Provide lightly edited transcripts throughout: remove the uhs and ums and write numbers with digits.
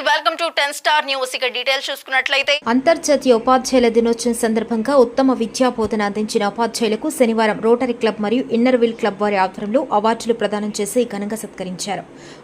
Welcome to 10 star news. ఇక details చూసుకున్నట్లయితే అంతర్జాతీయ ఉపాధ్యాయుల దినోత్సవం సందర్భంగా ఉత్తమ విద్యా బోధన అందించిన ఉపాధ్యాయులకు శనివారం రోటరీ క్లబ్ మరియు ఇన్నర్ వీల్ క్లబ్ వారి ఆధ్వర్యంలో అవార్డులు ప్రదానం చేసి ఘనంగా సత్కరించారు.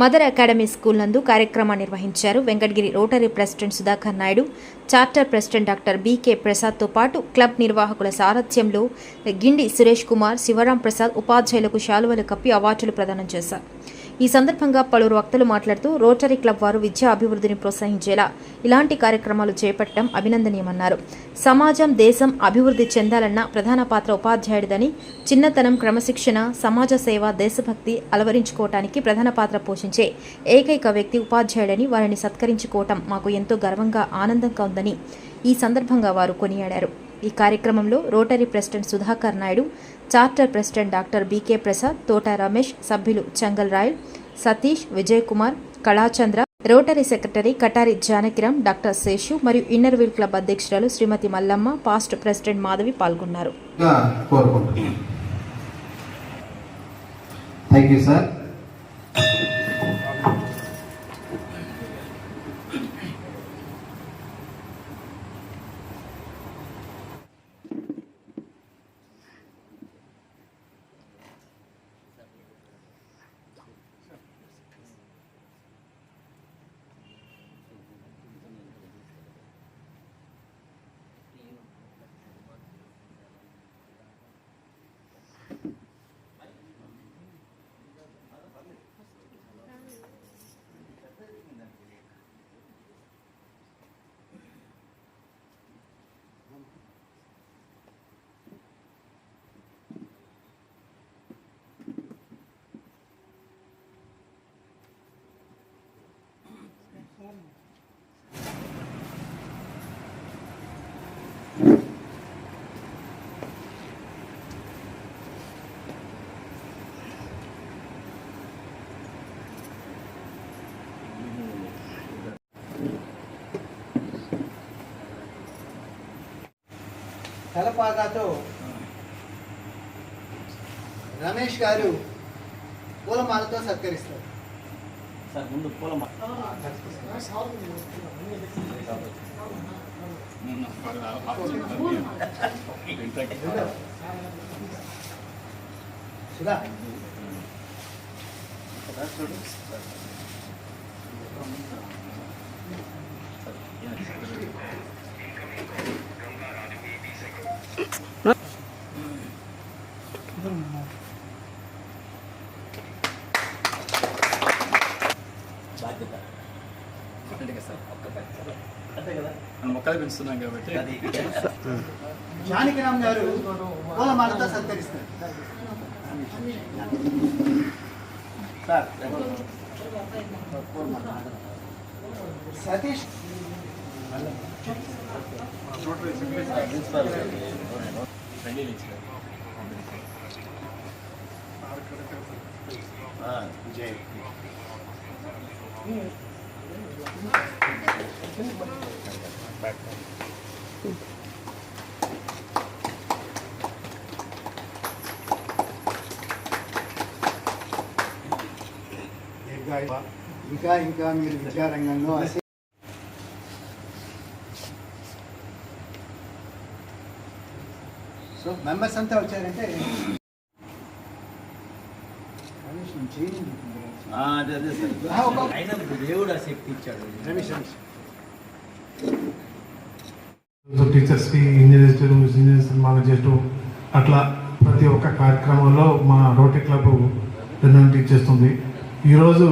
మదర్ అకాడమీ స్కూల్ నందు కార్యక్రమాన్ని నిర్వహించారు. Venkatagiri rotary president Sudhakar Naidu, charter president doctor BK ప్రసాద్తో పాటు క్లబ్ నిర్వాహకుల సారథ్యంలో గిండి సురేష్ కుమార్, శివరాం ప్రసాద్ ఉపాధ్యాయులకు శాలువలు కప్పి అవార్డులు ప్రదానం చేశారు. ఈ సందర్భంగా పలువురు వక్తలు మాట్లాడుతూ రోటరీ క్లబ్ వారు విద్యా అభివృద్ధిని ప్రోత్సహించేలా ఇలాంటి కార్యక్రమాలు చేపట్టడం అభినందనీయమన్నారు. సమాజం, దేశం అభివృద్ధి చెందాలన్న ప్రధాన పాత్ర ఉపాధ్యాయుడిదని, చిన్నతనం, క్రమశిక్షణ, సమాజ సేవ, దేశభక్తి అలవరించుకోవటానికి ప్రధాన పాత్ర పోషించే ఏకైక వ్యక్తి ఉపాధ్యాయుడని వారిని సత్కరించుకోవటం మాకు ఎంతో గర్వంగా, ఆనందంగా ఉందని ఈ సందర్భంగా వారు కొనియాడారు. ఈ కార్యక్రమంలో rotary president Sudhakar Naidu, charter president doctor BK Prasad, Thota Ramesh, సభ్యులు Changal Rayal, Satish, Vijay Kumar, Kalachandra, rotary secretary Katari Janakiram, doctor Seshu మరియు ఇన్నర్ వీల్ క్లబ్ అధ్యక్షురాలు శ్రీమతి మల్లమ్మ, పాస్ట్ ప్రెసిడెంట్ మాధవి పాల్గొన్నారు. తలపాగాతో రమేష్ గారు పూలమాలతో సత్కరిస్తారు. సార్ ముందు పూలమాల సుధా మొక్కలు పెంచుతున్నాం కాబట్టి జానకిరామ్ గారు పూలమాలతో సత్కరిస్తారు. సతీష్ విజయ్ ఇంకా మీరు విద్యారంగంలో సో మెంబర్స్ అంతా వచ్చారంటే దేవుడు ఆ శక్తి ఇచ్చాడు. టీచర్స్కి ఇంజనీర్స్ సన్మానం చేయటం అట్లా ప్రతి ఒక్క కార్యక్రమంలో మా రోటరీ క్లబ్ టీచ్ చేస్తుంది. ఈరోజు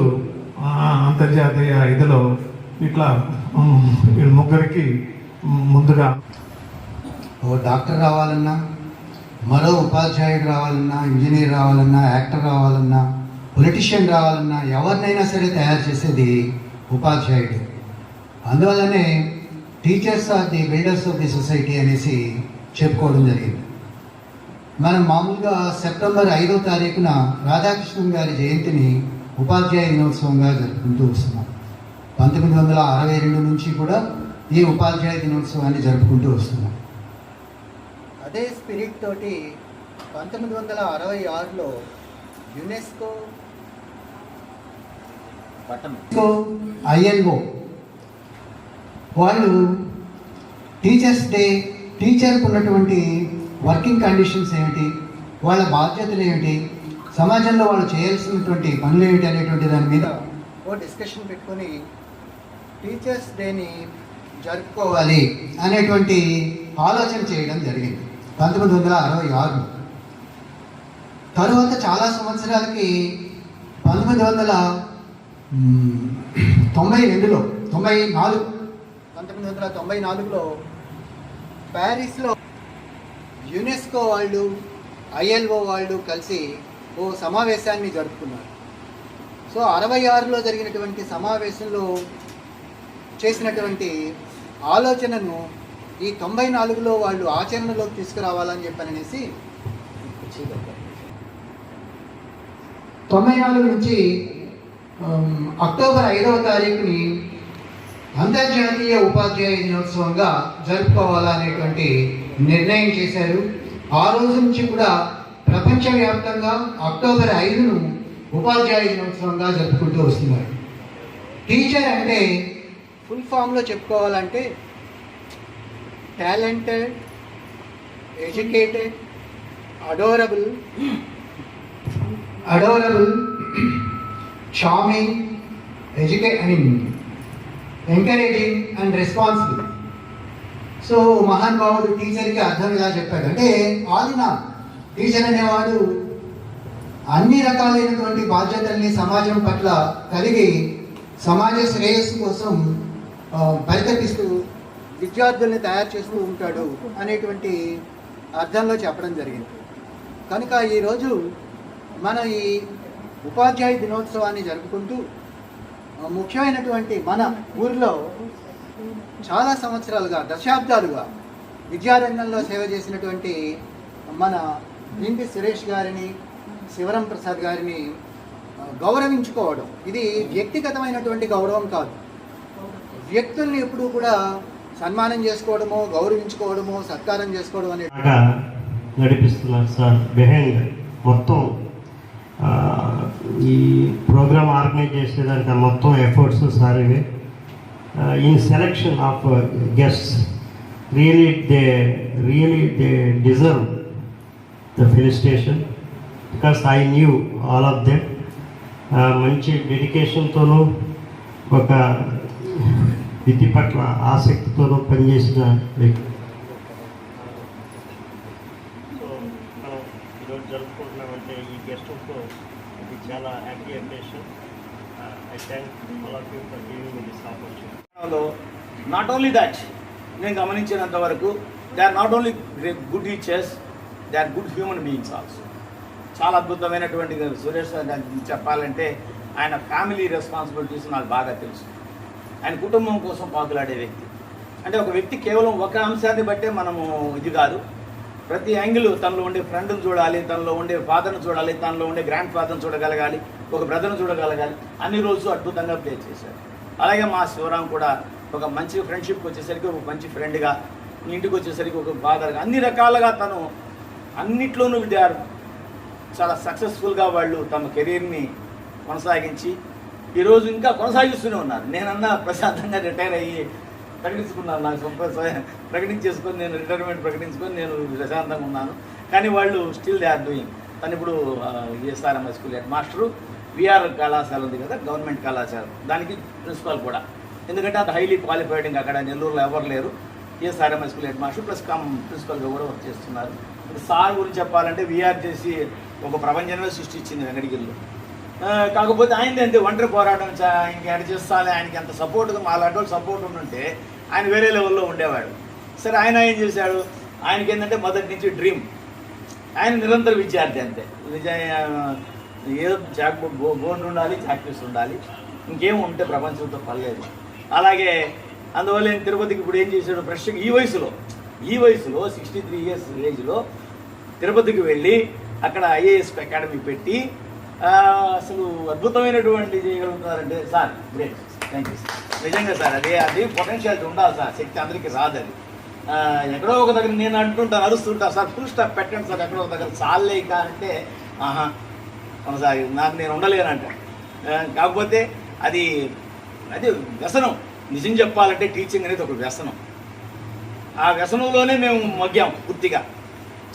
అంతర్జాతీయ ఇదిలో ఇట్లా ముగ్గురికి ముందుగా ఓ డాక్టర్ రావాలన్నా, మరో ఉపాధ్యాయుడు రావాలన్నా, ఇంజనీర్ రావాలన్నా, యాక్టర్ రావాలన్నా, పొలిటీషియన్ రావాలన్నా, ఎవరినైనా సరే తయారు చేసేది ఉపాధ్యాయుడు. అందువల్లనే teachers are the builders of the society అనేసి చెప్పుకోవడం జరిగింది. మనం మామూలుగా సెప్టెంబర్ 5వ తారీఖున రాధాకృష్ణన్ గారి జయంతిని ఉపాధ్యాయ దినోత్సవంగా జరుపుకుంటూ వస్తున్నాం. 1962 నుంచి కూడా ఈ ఉపాధ్యాయ దినోత్సవాన్ని జరుపుకుంటూ వస్తున్నాం. అదే స్పిరిట్ తోటి 1966లో యునెస్కో ILO వాళ్ళు టీచర్స్ డే, టీచర్కి ఉన్నటువంటి వర్కింగ్ కండిషన్స్ ఏమిటి, వాళ్ళ బాధ్యతలు ఏమిటి, సమాజంలో వాళ్ళు చేయాల్సినటువంటి పనులు ఏమిటి అనేటువంటి దాని మీద ఓ డిస్కషన్ పెట్టుకొని టీచర్స్ డేని జరుపుకోవాలి అనేటువంటి ఆలోచన చేయడం జరిగింది 1966. తరువాత చాలా సంవత్సరాలకి 1994లో ప్యారిస్లో యునెస్కో వాళ్ళు, ILO వాళ్ళు కలిసి ఓ సమావేశాన్ని జరుపుకున్నారు. సో 66లో జరిగినటువంటి సమావేశంలో చేసినటువంటి ఆలోచనను ఈ 94లో వాళ్ళు ఆచరణలోకి తీసుకురావాలని చెప్పనేసి 94 నుంచి అక్టోబర్ 5వ తారీఖుని అంతర్జాతీయ ఉపాధ్యాయ దినోత్సవంగా జరుపుకోవాలనేటువంటి నిర్ణయం చేశారు. ఆ రోజు నుంచి కూడా ప్రపంచవ్యాప్తంగా అక్టోబర్ 5ను ఉపాధ్యాయ దినోత్సవంగా జరుపుకుంటూ వస్తున్నారు. టీచర్ అంటే ఫుల్ ఫామ్లో చెప్పుకోవాలంటే talented, educated, adorable, charming, encouraging and responsible. So మహానుభావుడు టీచర్కి అర్థం ఇలా చెప్పాడు. అంటే ఆదిన టీచర్ అనేవాడు అన్ని రకాలైనటువంటి బాధ్యతల్ని సమాజం పట్ల కలిగి సమాజ శ్రేయస్సు కోసం పరితపిస్తూ విద్యార్థుల్ని తయారు చేస్తూ ఉంటాడు అనేటువంటి అర్థంలో చెప్పడం జరిగింది. కనుక ఈరోజు మనం ఈ ఉపాధ్యాయ దినోత్సవాన్ని జరుపుకుంటూ ముఖ్యమైనటువంటి మన ఊరిలో చాలా సంవత్సరాలుగా, దశాబ్దాలుగా విద్యారంగంలో సేవ చేసినటువంటి మన నింటి సురేష్ గారిని, శివరం ప్రసాద్ గారిని గౌరవించుకోవడం, ఇది వ్యక్తిగతమైనటువంటి గౌరవం కాదు. వ్యక్తుల్ని ఎప్పుడూ కూడా సన్మానం చేసుకోవడమో, గౌరవించుకోవడమో, సత్కారం చేసుకోవడం అనే నడిపిస్తున్నారు సార్. బిహైండ్ మొత్తం ఈ ప్రోగ్రామ్ ఆర్గనైజ్ చేసేదానికి మొత్తం ఎఫర్ట్స్ సార్ ఇవే. In selection of guests really they deserve the felicitation because I knew all of them. మంచి డెడికేషన్తోనూ ఒక విధి పట్ల ఆసక్తితోనూ పనిచేసిన వ్యక్తి. సో మనం ఈరోజు జరుపుకుంటున్నామంటే ఈ గెస్ట్తో ఇది చాలా happy occasion. I thank all of you for giving me this opportunity. Not only that, నేను గమనించినంత వరకు they are not only good teachers, they are good human beings also. చాలా అద్భుతమైనటువంటి సురేష్ చెప్పాలంటే ఆయన ఫ్యామిలీ రెస్పాన్సిబిలిటీస్ నాకు బాగా తెలుసు. ఆయన కుటుంబం కోసం పాకులాడే వ్యక్తి. అంటే ఒక వ్యక్తి కేవలం ఒక అంశాన్ని బట్టే మనము ఇది కాదు, ప్రతి యాంగిల్ తనలో ఉండే ఫ్రెండ్ని చూడాలి, తనలో ఉండే ఫాదర్ని చూడాలి, తనలో ఉండే గ్రాండ్ ఫాదర్ని చూడగలగాలి, ఒక బ్రదర్ని చూడగలగాలి. అన్ని రోజు అద్భుతంగా ప్లే చేశాడు. అలాగే మా శివరాం కూడా ఒక మంచి ఫ్రెండ్షిప్కి వచ్చేసరికి ఒక మంచి ఫ్రెండ్గా, ఇంటికి వచ్చేసరికి ఒక ఫాదర్గా, అన్ని రకాలుగా తను అన్నిట్లోనూ చాలా సక్సెస్ఫుల్గా వాళ్ళు తమ కెరీర్ని కొనసాగించి ఈరోజు ఇంకా కొనసాగిస్తూనే ఉన్నారు. నేనన్నా ప్రశాంతంగా రిటైర్ అయ్యి ప్రకటించుకున్నాను, నాకు ప్రకటించేసుకొని నేను రిటైర్మెంట్ ప్రకటించుకొని నేను ప్రశాంతంగా ఉన్నాను. కానీ వాళ్ళు స్టిల్ దే ఆర్ డూయింగ్. తను ఇప్పుడు ESRMI school head master, VR కళాశాల ఉంది కదా, గవర్నమెంట్ కళాశాల, దానికి ప్రిన్సిపాల్ కూడా. ఎందుకంటే అది హైలీ క్వాలిఫైడ్, ఇంకా అక్కడ నెల్లూరులో ఎవరు లేరు. ESRMI school head master plus ప్రిన్సిపల్గా కూడా వర్క్ చేస్తున్నారు. సార్ గురించి చెప్పాలంటే VR చేసి ఒక ప్రపంచమే సృష్టించింది వెంకటగిరిలో. కాకపోతే ఆయనది అంటే ఒంటరి పోరాటం, ఆయనకి యాడ్ చేస్తానే, ఆయనకి అంత సపోర్ట్గా మా లాంటి వాళ్ళు సపోర్ట్ ఉంటే ఆయన వేరే లెవెల్లో ఉండేవాడు. సరే ఆయన ఏం చేశాడు, ఆయనకి ఏంటంటే మొదటి నుంచి డ్రీమ్, ఆయన నిరంతర విద్యార్థి అంతే. ఏదో బోర్డు ఉండాలి, చాక్పీస్ ఉండాలి, ఇంకేం ఉంటే ప్రపంచంతో పర్లేదు. అలాగే అందువల్ల నేను తిరుపతికి ఇప్పుడు ఏం చేశాడు, ఫ్రెష్గా ఈ వయసులో 63 ఇయర్స్ ఏజ్లో తిరుపతికి వెళ్ళి అక్కడ IAS అకాడమీ పెట్టి అసలు అద్భుతమైనటువంటి చేయగలుగుతున్నారంటే sir great. Thank you sir. నిజంగా సార్ అది పొటెన్షియాలిటీ ఉండాలి సార్, శక్తి అందరికీ రాదు. అది ఎక్కడో ఒక దగ్గర నేను అంటుంటాను, అరుస్తుంటాను, సార్ ఫుల్ స్టాప్ పెట్టండి సార్, ఎక్కడో ఒక దగ్గర చాలే అంటే కొనసాగి నాకు నేను ఉండలేనంట. కాకపోతే అది వ్యసనం, నిజం చెప్పాలంటే టీచింగ్ అనేది ఒక వ్యసనం. ఆ వ్యసనంలోనే మేము మగ్గాం పూర్తిగా.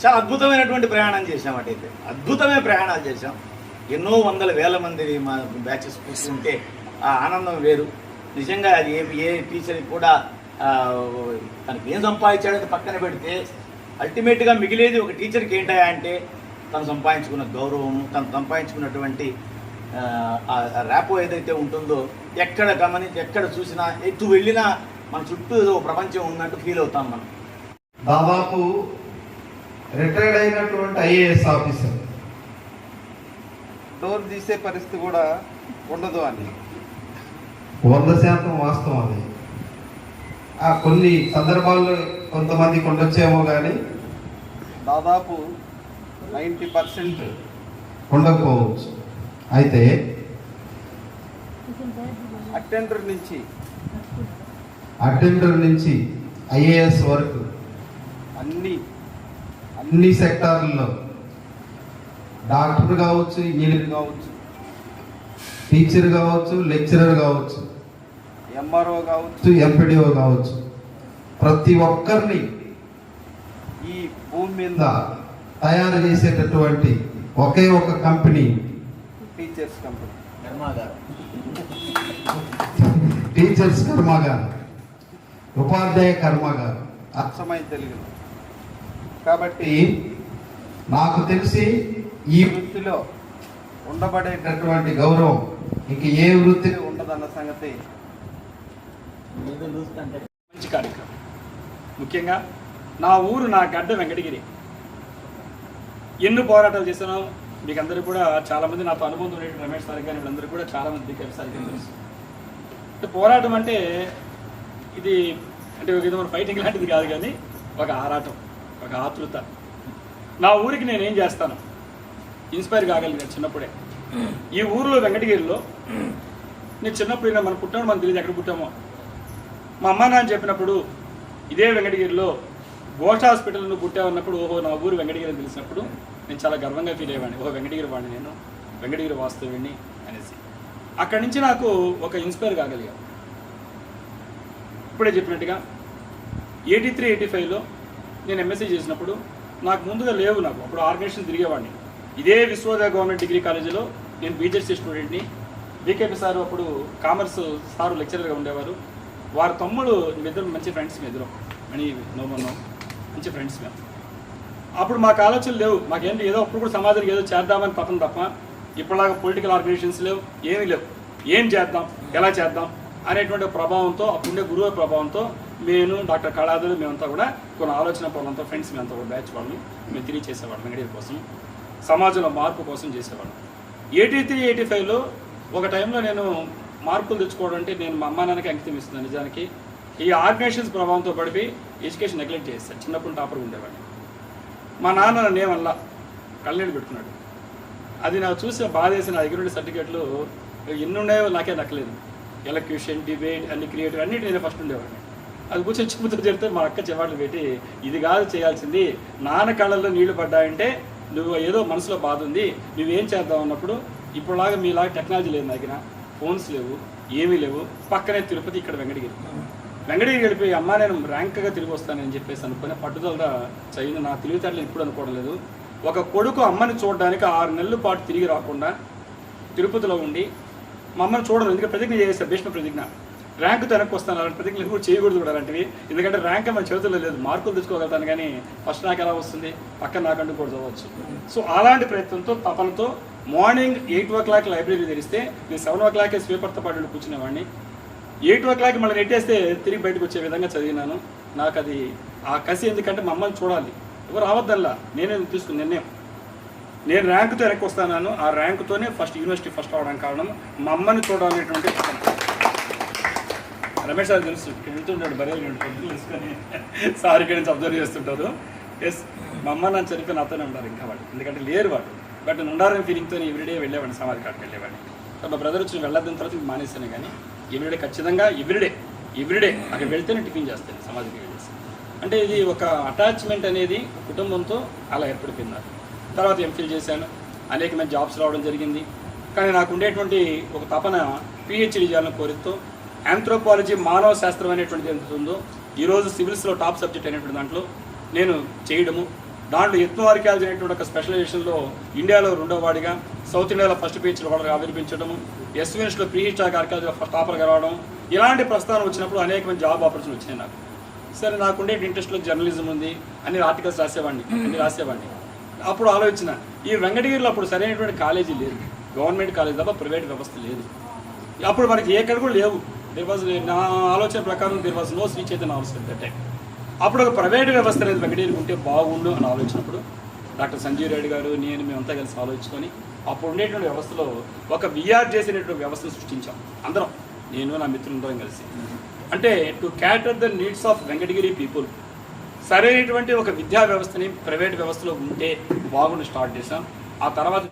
చాలా అద్భుతమైనటువంటి ప్రయాణం చేసాం. అటైతే అద్భుతమైన ప్రయాణాలు చేసాం. ఎన్నో వందల వేల మంది మా బ్యాచెస్ కూర్చుంటే ఆ ఆనందం వేరు. నిజంగా అది ఏ టీచర్కి కూడా తనకి ఏం సంపాదించాడని పక్కన పెడితే అల్టిమేట్గా మిగిలేది ఒక టీచర్కి ఏంటా అంటే తను సంపాదించుకున్న గౌరవము, తను సంపాదించుకున్నటువంటి ర్యాపో ఏదైతే ఉంటుందో, ఎక్కడ చూసినా ఎటు వెళ్ళినా మన చుట్టూ ఏదో ప్రపంచం ఉన్నట్టు ఫీల్ అవుతాం మనం. దాదాపు రిటైర్డ్ అయినటువంటి ఐఏఎస్ ఆఫీసర్ డోర్ తీసే పరిస్థితి కూడా ఉండదు అని 100% వాస్తవం. అది కొన్ని సందర్భాల్లో కొంతమందికి ఉండొచ్చేమో కానీ దాదాపు 90% ఉండకపోవచ్చు. అయితే అటెండర్ నుంచి ఐఏఎస్ వరకు అన్ని సెక్టార్లలో డాక్టర్ కావచ్చు, ఇంజనీర్ కావచ్చు, టీచర్ కావచ్చు, లెక్చరర్ కావచ్చు, ఎంఆర్ఓ కావచ్చు, ఎంపీడీఓ కావచ్చు, ప్రతి ఒక్కరిని ఈ భూమి మీద తయారు చేసేటటువంటి ఒకే ఒక కంపెనీ టీచర్స్ కర్మాగారం, ఉపాధ్యాయ కర్మాగారం, అర్థమైన తెలుగులో. కాబట్టి నాకు తెలిసి ఈ వృత్తిలో ఉండబడేటటువంటి గౌరవం ఇంక ఏ వృత్తిలో ఉండదన్న సంగతి మంచి కార్యక్రమం. ముఖ్యంగా నా ఊరు, నా గడ్డ వెంకటగిరి. ఎన్నో పోరాటాలు చేస్తున్నాం. మీకు అందరూ కూడా చాలామంది నాతో అనుబంధం ఉండేది, రమేష్ సార్ కానీ వీళ్ళందరూ కూడా చాలామంది దిక్కు సార్ తెలుసు. పోరాటం అంటే ఇది అంటే ఒక విధమైన ఫైటింగ్ లాంటిది కాదు, కానీ ఒక ఆరాటం, ఒక ఆతృత. నా ఊరికి నేను ఏం చేస్తాను ఇన్స్పైర్ కాగలిగాను చిన్నప్పుడే. ఈ ఊరిలో వెంకటగిరిలో నేను చిన్నప్పుడు మనం పుట్టాము, మనకు తెలియదు ఎక్కడ పుట్టామో. మా అమ్మ నాన్న చెప్పినప్పుడు ఇదే వెంకటగిరిలో ఘోష్ హాస్పిటల్ నువ్వు పుట్టావన్నప్పుడు ఓహో నా ఊరు వెంకటగిరి అని తెలిసినప్పుడు నేను చాలా గర్వంగా ఫీల్ అయ్యేవాడిని. ఓహో వెంకటగిరి వాడిని, నేను వెంకటగిరి వాస్తవ్యుడిని అనేసి. అక్కడి నుంచి నాకు ఒక ఇన్స్పైర్ కాగలిగాను. ఇప్పుడే చెప్పినట్టుగా 83-85లో నేను ఎంఎస్సీ చేసినప్పుడు నాకు ముందుగా లేవు. నాకు అప్పుడు ఆర్గనైజేషన్ తిరిగేవాడిని. ఇదే విశ్వోదయ గవర్నమెంట్ డిగ్రీ కాలేజీలో నేను బీజెడ్సీ స్టూడెంట్ని. బీకేపీ సారు అప్పుడు కామర్స్ సారు లెక్చరర్గా ఉండేవారు. వారి తమ్ముడు ఇద్దరు మంచి ఫ్రెండ్స్, మేము ఇద్దరం అని నోమన్నాం, మంచి ఫ్రెండ్స్ మేము. అప్పుడు మాకు ఆలోచనలు లేవు. మాకేంటి ఏదో అప్పుడు కూడా సమాజానికి ఏదో చేద్దామని తప్పని తప్ప ఇప్పటిలాగా పొలిటికల్ ఆర్గనైజేషన్స్ లేవు, ఏమీ లేవు. ఏం చేద్దాం, ఎలా చేద్దాం అనేటువంటి ప్రభావంతో, అప్పుడుండే గురువు ప్రభావంతో నేను డాక్టర్ కళాధర్ మేమంతా కూడా కొన్ని ఆలోచన పనులంతా ఫ్రెండ్స్ మేమంతా కూడా బ్యాచ్ వాళ్ళు మేము తిరిగి చేసేవాళ్ళం. వెంకటగిరి కోసం, సమాజంలో మార్పు కోసం చేసేవాళ్ళం. 83-85లో ఒక టైంలో నేను మార్పులు తెచ్చుకోవడం అంటే నేను మా అమ్మా నాన్నకి అంకితం ఇస్తున్నాను. నిజానికి ఈ ఆర్గనైజేషన్స్ ప్రభావంతో పడిపోయి ఎడ్యుకేషన్ నెగ్లెక్ట్ చేస్తాను. చిన్నప్పుడు టాపర్గా ఉండేవాడిని. మా నాన్న నన్ను ఏమల్లా కళ్ళనీళ్ళు పెట్టుకున్నాడు. అది నాకు చూసి బాధ వేసిన. నా దగ్గర ఉండే సర్టిఫికేట్లు ఎన్ని ఉన్నాయో నాకే దక్కలేదు. ఎలక్యూషన్, డిబేట్, అన్ని క్రియేటివ్ అన్నిటి నేను ఫస్ట్ ఉండేవాడిని. అది కూర్చొని చెబుతూ చెప్తే మా అక్క చెవాట్లు పెట్టి ఇది కాదు చేయాల్సింది, నాన్న కళ్ళల్లో నీళ్లు పడ్డాయంటే నువ్వు ఏదో మనసులో బాధ ఉంది, నువ్వేం చేద్దాం అన్నప్పుడు ఇప్పుడులాగా మీలాగా టెక్నాలజీ లేదు, నా దగ్గర ఫోన్స్ లేవు, ఏమీ లేవు. పక్కనే తిరుపతి, ఇక్కడ వెంకటగిరి వెళ్ళిపోయి అమ్మ నేను ర్యాంక్గా తిరిగి వస్తానని చెప్పేసి అనుకుని పట్టుదలగా చదివిన నా తెలివితేటలు ఇప్పుడు అనుకోవడం లేదు. ఒక కొడుకు అమ్మని చూడడానికి 6 నెలల పాటు తిరిగి రాకుండా తిరుపతిలో ఉండి మా అమ్మని చూడడం, ఎందుకంటే ప్రతిజ్ఞ చేశారు, భీష్మ ప్రతిజ్ఞ, ర్యాంకుతో వెనక్కి వస్తాను. అలాంటి ప్రతిజ్ఞలు కూడా చేయకూడదు కూడా అలాంటివి. ఎందుకంటే ర్యాంక్ మన చేతుల్లో లేదు, మార్కులు తెచ్చుకోగలుగుతాను కానీ ఫస్ట్ నాకు ఎలా వస్తుంది, పక్కన నాకంటూ కూడా చదవచ్చు. సో అలాంటి ప్రయత్నంతో, తపనతో మార్నింగ్ 8 o'clock లైబ్రరీ తెరిస్తే నేను 7 o'clock స్వీపర్తో పాటు కూర్చునేవాడిని. 8 o'clock మళ్ళీ నెట్టేస్తే తిరిగి బయటకు వచ్చే విధంగా చదివినాను. నాకు అది ఆ కసి, ఎందుకంటే మా అమ్మని చూడాలి, ఎవరు రావద్దల్లా, నేనే తీసుకుని నేను ర్యాంకుతో వెనక్కి వస్తాను. ఆ ర్యాంకుతోనే యూనివర్సిటీ ఫస్ట్ అవడానికి కారణం మా అమ్మని చూడాలనేటువంటి రమేష్ సార్ తెలుసు, వెళ్తుంటాడు బరేలు తెలుసుకొని సార్ ఇక్కడి నుంచి అబ్జర్వ్ చేస్తుంటారు. ఎస్, మా అమ్మ నన్ను చనిపోయిన అతనే ఉంటారు ఇంకా వాళ్ళు, ఎందుకంటే లేరు వాళ్ళు. బట్ నేను ఉండాలని ఫీలింగ్తో ఎవ్రీడే వెళ్ళేవాడిని, సమాధి కాడికి వెళ్ళేవాడిని. మా బ్రదర్ వచ్చి వెళ్ళొద్దని తర్వాత మానేసాను, కానీ ఎవ్రీడే ఖచ్చితంగా ఎవ్రీడే అక్కడ వెళ్తేనే టిఫిన్ చేస్తాను సమాధికి వెళ్ళేసి. అంటే ఇది ఒక అటాచ్మెంట్ అనేది కుటుంబంతో అలా ఏర్పడిపోయింది నాకు. తర్వాత ఎంఫిల్ చేశాను, అనేకమైన జాబ్స్ రావడం జరిగింది. కానీ నాకు ఉండేటువంటి ఒక తపన పిహెచ్డీ చేయాలని కోరికతో ఆంథ్రోపాలజీ మానవ శాస్త్రం అనేటువంటిది ఎంత ఉందో ఈరోజు సివిల్స్లో టాప్ సబ్జెక్ట్ అనేటువంటి దాంట్లో నేను చేయడము, దాంట్లో ఎత్నో ఆర్కియాలజీ అనేటువంటి ఒక స్పెషలైజేషన్లో ఇండియాలో 2వ వాడిగా, సౌత్ ఇండియాలో ఫస్ట్ పేజ్లో వాళ్ళకి ఆవిర్భించడము, ఎస్విఎన్స్లో ప్రీ హిస్టారిక్ ఆర్కియాలజీలో టాపర్గా రావడం, ఇలాంటి ప్రస్థానం వచ్చినప్పుడు అనేకమైన జాబ్ ఆపర్చునిటీ వచ్చినాయి నాకు. సరే, నాకుండే ఇంట్రెస్ట్లో జర్నలిజం ఉంది, అన్ని ఆర్టికల్స్ రాసేవాడిని. అప్పుడు ఆలోచించిన ఈ వెంకటగిరిలో అప్పుడు సరైనటువంటి కాలేజీ లేదు, గవర్నమెంట్ కాలేజీ తప్ప ప్రైవేట్ వ్యవస్థ లేదు. అప్పుడు మనకి ఎక్కడ కూడా లేవు. నా ఆలోచన ప్రకారం there was no Sri Chaitanya university that time. అప్పుడు ఒక ప్రైవేట్ వ్యవస్థ అనేది వెంకటగిరికి ఉంటే బాగుండు అని ఆలోచించినప్పుడు డాక్టర్ సంజీవ్ రెడ్డి గారు, నేను, మేమంతా కలిసి ఆలోచించుకొని అప్పుడు ఉండేటువంటి వ్యవస్థలో ఒక విఆర్ చేసేటువంటి వ్యవస్థను సృష్టించాం అందరం, నేను నా మిత్రులందరం కలిసి. అంటే to క్యాటర్ the needs of Venkatagiri people, సరైనటువంటి ఒక విద్యా వ్యవస్థని ప్రైవేట్ వ్యవస్థలో ఉంటే బాగుండి స్టార్ట్ చేశాం. ఆ తర్వాత